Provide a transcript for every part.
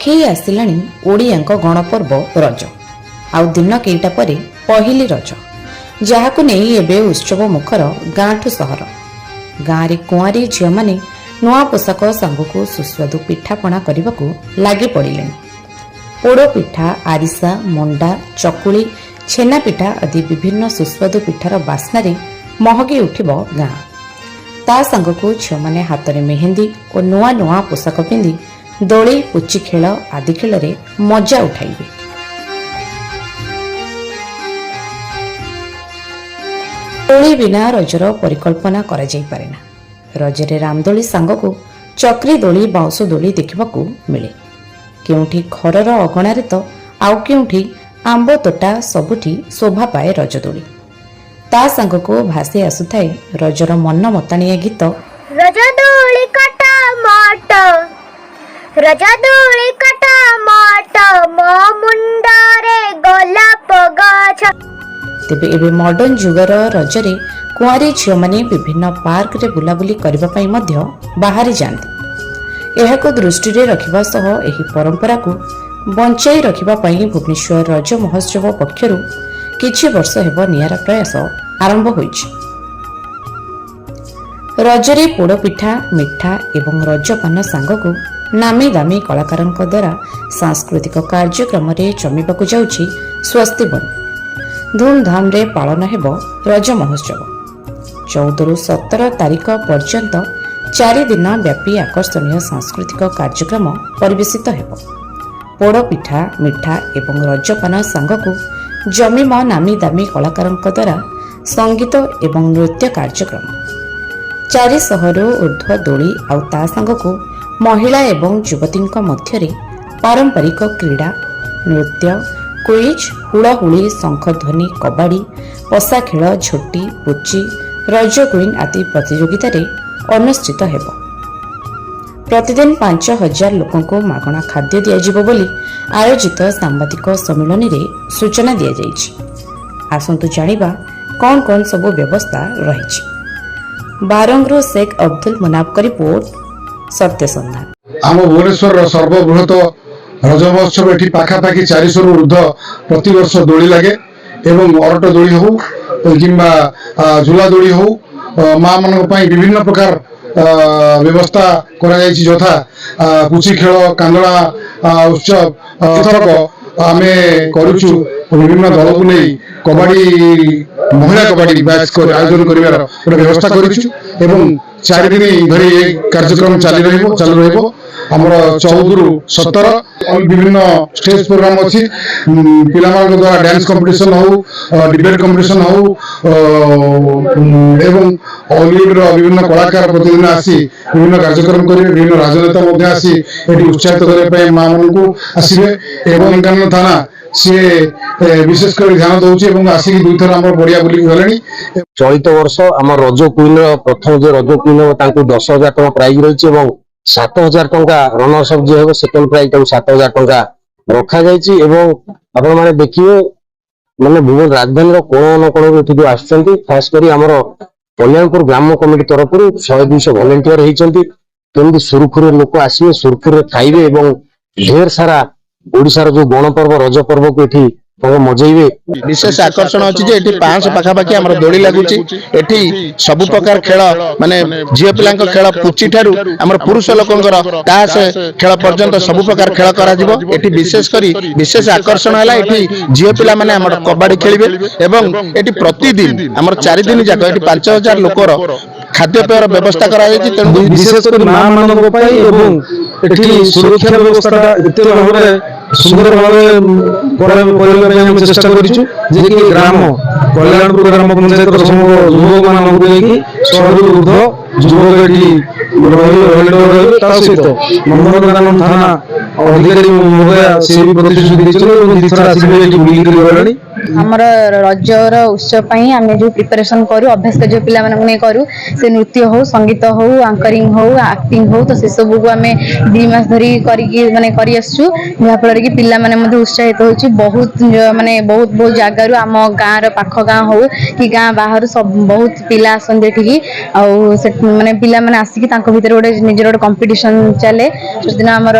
पाखई आसिलाणी ओडियांक गणपर्व रज आउ दिन केईटा परे पहिली रज जहाकु नेई एबे उत्सव मुखर गाँठु सहर गाँव रे कुआरी झियो माने नुआ पोशाक सांगकु सुस्वादु पिठापणा करने लगी पड़े। पोड़ पिठा आरिसा मंडा चकुली छेना पिठा आदि विभिन्न सुस्वादु पिठार बास्नार महकी उठिब गाँ। ता सांगकु झियो माने हाथ में मेहंदी और नुआ नुआ पोशाक पिंधि दोली पुची खेल आदि खेल मजा उठाइबे। दोली बिना रजर परिकल्पना करा जाई पारेना। रजरे रामदोली सांगकु चक्री दोली बाउंश दोली देखिबाकू मिले। केउठी घरर अगणारे तो आउ केउठी आंब तोटा सबुठी शोभा पाए रजदोली। ता सांगकु भासी आसुथाए रजर मन मताणिया गीत रजदोली कटा माट रजदोली कटा माट मो मुंडारे गोलाप गाछ। तेबे एबे मॉडर्न जुगर रजरे कुआरी झियो माने विभिन्न पार्क रे बुलाबुली करबा पई मध्य बाहरी जांती। एहाको दृष्टि रे रखिबा सह एही परंपरा को बंचाई रखिबा पई भुवनेश्वर रज महोत्सव पक्षरु किछि वर्ष हेबो नियारा प्रयास आरंभ होइछि। रजरे पोड़ पिठा मिठा एवं रजपान सांगकु नामी दामी कलाकारंक द्वारा सांस्कृतिक कार्यक्रम रे जमिबाकू जाउछि स्वस्ति बन। धूमधाम रे पालन हेबो रज महोत्सव। 14 रु 17 तारीख पर्यंत 4 दिन व्यापी आकर्षणीय सांस्कृतिक कार्यक्रम परिवेशित हेबो। पोड़ पिठा मिठा एवं रजपान सांगकु जमिम नामी दामी कलाकारंक द्वारा संगीत एवं नृत्य कार्यक्रम। 400 रु ऊर्ध्व दोली आउ ता सांगकु महिला एवं युवतींक मध्यरे पारंपरिक क्रीड़ा नृत्य क्विज हुड़ाहुड़ी शंखध्वनि कबाड़ी पशा खेल झोटी पुची रज क्वीन आदि प्रतियोगिता अनुष्ठित हेब। प्रतिदिन 5000 लोक मागणा खाद्य दिज्व बोली आयोजित सांबादिक सम्मिलन में सूचना दी जाइछि। आसंतु जानिबा कौन कौन सब व्यवस्था रही। बारंगरू शेख अब्दुल मुनाफ का रिपोर्ट सत्य संधान। आम भुवनेश्वर सर्वबृहत रज महोत्सव एटी पाखापाखि 400 रु ऊर्ध्व प्रति वर्ष दोली लगे एवं अरट दोली हो किंबा झूला दोली हो माँ मान विभिन्न प्रकार व्यवस्था करा जायछि यथा पुची खेल कांदड़ा उत्सव एथरक आमे करूछु विभिन्न दल को नहीं कबाड़ी महिला कबाड़ी मैच आयोजन करिवार व्यवस्था करिछु एवं 4 दिन धरी कार्यक्रम चालू रहिबो। हमर 14 रु 17 विभिन्न स्टेज प्रोग्राम अछि। पिलामान द्वारा डांस कंपटीशन हो डिबेट कंपटीशन हो एवं हॉलीवुड रो विभिन्न कलाकार प्रतिदिन आसी विभिन्न कार्यक्रम करिवे। विभिन्न राजनेता मध्ये आसी एटी उत्साहित करे पय मां मन को आसीबे एवं कानन थाना से विशेष कर ध्यान दउछि एवं आसी दुई थर हमर बढ़िया बुली गलेनी। चलित वर्ष हमर रज क्वीन प्रथम जे रज क्वीन तांको 10000 टका प्राइज रहिछि एवं 7000 टका रनर्स अप जे हेबो सेकंड प्राइज तांको 7000 टका रखा जायछि एवं आपण माने देखिए माने भुवन राजधानी रो कोन कोन एठी जो आछंती खास करी हमर कल्याणपुर ग्राम कमिटी तरफ 100-200 वॉलंटियर हेचंती केमि सुरखुरे लोक आसीबे सुरखुरे खाइबे एवं ढेर सारा ओडिसा जो गणपर्व रज पर्व को एठी मजेबे। विशेष आकर्षण अछि जे एठी 500 पाखापाखि हमर दोली लागुची। एठी सब प्रकार खेल माने झियो पिलांक खेल पुची ठारू हमर पुरुष लोकंकर तास खेल पर्यंत सब प्रकार खेल करा जिवो। एठी विशेष करी विशेष आकर्षण हला एठी झियो पिला माने हमर कबाडी खेलिबे एवं एठी प्रतिदिन हमर 4 दिन जाक एठी 5000 लोकर खाद्य पेयर व्यवस्था करा जायछि। तेणु विशेष कर मां मानक पई एवं एठी सुरक्षा व्यवस्था एते भाबरे सुंदर भावे हम चेष्टा करिछु जे कि ग्राम कल्याणपुर ग्राम पंचायत समूह युवक मानक लेकी 100 रु ऊर्ध्व युवक एठी रही सहित नंदनकानन थाना अधिकारी महोदय से भी प्रतिश्रुति देछन। हमर रजर उत्सव पई आमे जो प्रिपरेशन करू अभ्यास जो पिला मानक नै करू से नृत्य हो संगीत हो एंकरिंग हो एक्टिंग हो तो से सब को आमे 2 मास धरी करी माने करी आसछु जा फल कि पिला माने मध्ये उत्साहित होछि। बहुत माने बहुत जागा रु आम गाँ र पाख गाँ हो कि गाँ बाहर सब बहुत पिला आसन देठी आ माने पिला माने आसिक तांको भीतर गोटे निजर गोटे कंपटीशन चले। से दिन हमर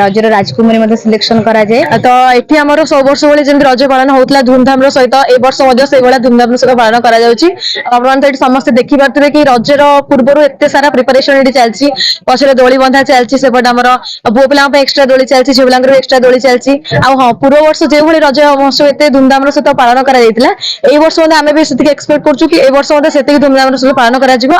ରଜର ରାଜକୁମାରୀ ମଧ୍ୟ ସିଲେକ୍ସନ କରାଯାଏ। ତ ଏଠି ଆମର ସବୁ ବର୍ଷ ଭଳି ଯେମିତି ରଜ ପାଳନ ହଉଥିଲା ଧୁମଧାମ ର ସହିତ ଏ ବର୍ଷ ମଧ୍ୟ ସେଇଭଳିଆ ଧୁମଧାମ ର ସହିତ ପାଳନ କରାଯାଉଛି। ଆପଣ ତ ଏଠି ସମସ୍ତେ ଦେଖିପାରୁଥିବେ କି ରଜର ପୂର୍ବରୁ ଏତେ ସାରା ପ୍ରିପାରେସନ ଏଠି ଚାଲିଛି। ପଛରେ ଦୋଳି ବନ୍ଧା ଚାଲିଛି, ସେପଟେ ଆମର ପୁଅ ପିଲାଙ୍କ ପାଇଁ ଏକ୍ସଟ୍ରା ଦୋଳି ଚାଲିଛି, ଝିଅ ପିଲାଙ୍କର ଏକ୍ସଟ୍ରା ଦୋଳି ଚାଲିଛି। ଆଉ ହଁ, ପୂର୍ବ ବର୍ଷ ଯେଉଁଭଳି ରଜ ମହୋତ୍ସବ ଏତେ ଧୁମଧାମ ର ସହିତ ପାଳନ କରାଯାଇଥିଲା, ଏଇ ବର୍ଷ ମଧ୍ୟ ଆମେ ବି ସେତିକି ଏକ୍ସପେକ୍ଟ କରୁଛୁ କି ଏଇ ବର୍ଷ ମଧ୍ୟ ସେତିକି ଧୁମଧାମ ର ସହିତ ପାଳନ କରାଯିବ।